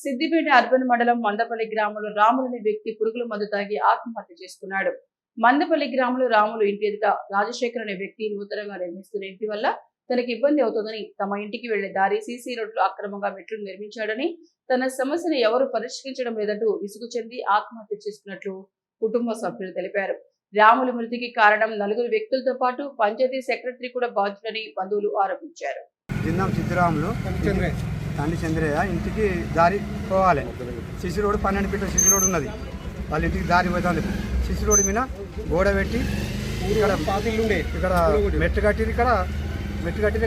Siddipet urban మండలం మందపల్లి గ్రామంలో రాములు అనే వ్యక్తి పురుగుల మందు తాగి ఆత్మహత్య చేసుకున్నాడు. మందపల్లి గ్రామంలో రాములు ఇంటి ఎదుట రాజశేఖర్ అనే వ్యక్తి నూతనంగా నిర్మిస్తున్న ఇంటి వల్ల తనకి ఇబ్బంది అవుతుందని తమ ఇంటికి వెళ్లే దారి సీసీ రోడ్లు అక్రమంగా మెట్లు నిర్మించాడని తన సమస్యను ఎవరు పరిష్కరించడం లేదంటూ విసుగు చెంది ఆత్మహత్య చేసుకున్నట్లు కుటుంబ సభ్యులు తెలిపారు. రాములు మృతికి కారణం నలుగురు వ్యక్తులతో పాటు పంచాయతీ సెక్రటరీ కూడా బాధ్యులని బంధువులు ఆరోపించారు. తండ్రి చంద్రయ్య ఇంటికి దారి పోవాలి. సిసి రోడ్ 12 ఫీట్ల సిసి రోడ్ ఉన్నది. వాళ్ళ ఇంటికి దారి పోతుంది. సిసి రోడ్ మీద గోడ పెట్టి ఇక్కడ మెట్టు కట్టిరు.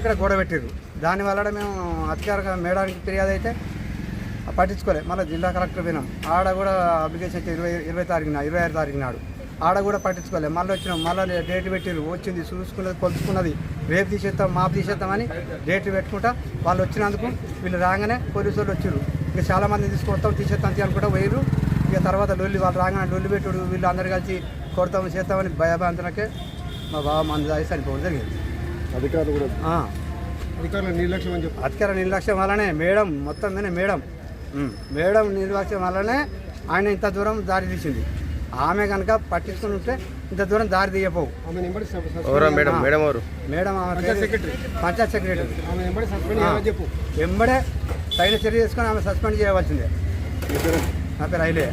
ఇక్కడ గోడ పెట్టిరు. దానివల్ల మేము అధికార మేడానికి ఫిర్యాదు అయితే పట్టించుకోలేదు. మళ్ళీ జిల్లా కలెక్టర్ పోయినాం. ఆడ కూడా అప్లికేషన్ అయితే 26 తారీఖు నాడు ఆడ కూడా పట్టించుకోలేదు. మళ్ళీ వచ్చినాం. మళ్ళీ డేట్ పెట్టిరు. వచ్చింది, చూసుకున్నది, కొలుచుకున్నది. రేపు తీసేస్తాం, మాపు తీసేస్తామని డేట్ పెట్టుకుంటా వాళ్ళు వచ్చినందుకు వీళ్ళు రాగానే పోలీసు వాళ్ళు వచ్చారు. ఇంకా చాలామంది తీసుకొస్తాం, తీసేస్తాం అనుకుంటా పోయారు. ఇక తర్వాత లొల్లి వాళ్ళు రాగానే లొల్లి పెట్టుడు, వీళ్ళు అందరు కలిసి కొడతాం చేస్తామని భయభ్రాంతులకే మా బావ మంది తాగి చనిపోవడం జరిగింది. అధికారుల నిర్లక్ష్యం వల్లనే మేడం మొత్తం మీద మేడం నిర్లక్ష్యం వల్లనే ఆయన ఇంత దూరం దారి తీసింది. ఆమె కనుక పట్టించుకుని ఉంటే ఇంత దూరం దారి తీయపోవు. మేడం పంచాయత్ సెక్రటరీ వెంబడే తగిన చర్య చేసుకొని ఆమె సస్పెండ్ చేయవలసిందే. నా పేరు ఐలే.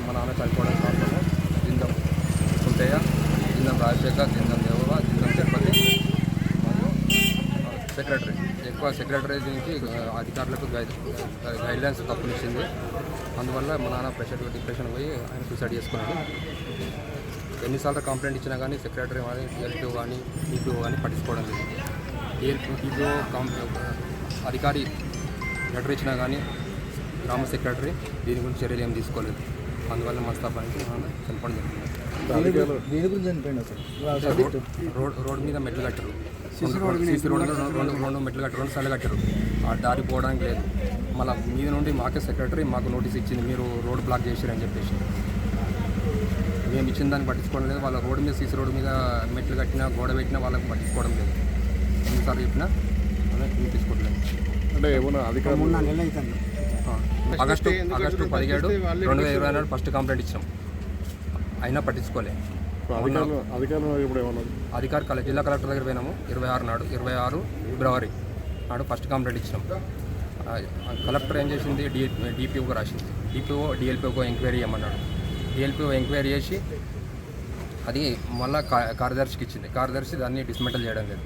మా నాన్న చనిపోవడం కారణము జిందం కుంటయ్య, జిందం రాజశేఖర్, జిందం దేవవ, జిందం తిరుపతి మరియు సెక్రటరీ. ఎక్కువ సెక్రటరీ నుంచి అధికారులకు గైడ్లైన్స్ తప్పులు ఇచ్చింది. అందువల్ల మా నాన్న డిప్రెషన్ పోయి ఆయన సూసైడ్ చేసుకున్నాడు. ఎన్నిసార్లు కంప్లైంట్ ఇచ్చినా కానీ సెక్రటరీ కానీ డిఎల్పీఓ కానీ ఈపీఓ కానీ పట్టించుకోవడం లేదు. ఈపీఓ అధికారి లెటర్ ఇచ్చినా కానీ గ్రామ సెక్రటరీ దీని గురించి చర్యలు ఏం తీసుకోలేదు. అందువల్ల మనస్తాపానికి చనిపోవడం జరిగింది. రోడ్డు మీద మెట్లు కట్టరు. సీసీ రోడ్డు 2 మెట్లు కట్టరు, 2 సార్లు కట్టరు. ఆ దారి పోవడానికి లేదు. మళ్ళీ మీద నుండి మాకే సెక్రటరీ మాకు నోటీస్ ఇచ్చింది, మీరు రోడ్ బ్లాక్ చేసారని చెప్పేసి. మేము ఇచ్చిన దాన్ని పట్టించుకోవడం లేదు. వాళ్ళ రోడ్డు మీద సీసీ రోడ్డు మీద మెట్లు కట్టినా గోడ పెట్టినా వాళ్ళకి పట్టించుకోవడం లేదు. ఎన్నిసార్లు చెప్పినా తీసుకోవట్లేదు. ఆగస్టు 17, 2024 ఫస్ట్ కంప్లైంట్ ఇచ్చినాం, అయినా పట్టించుకోలే. అధికారి జిల్లా కలెక్టర్ దగ్గర పోయినాము 26 ఫిబ్రవరి నాడు ఫస్ట్ కంప్లైంట్ ఇచ్చినాం. కలెక్టర్ ఏం చేసింది, డిపిఓకి రాసింది. డిఎల్పీఓ ఎంక్వైరీ చేయమన్నాడు. డిఎల్పీఓ ఎంక్వైరీ చేసి అది మళ్ళీ కార్యదర్శికి ఇచ్చింది. కార్యదర్శి దాన్ని డిస్మెంటల్ చేయడం లేదు.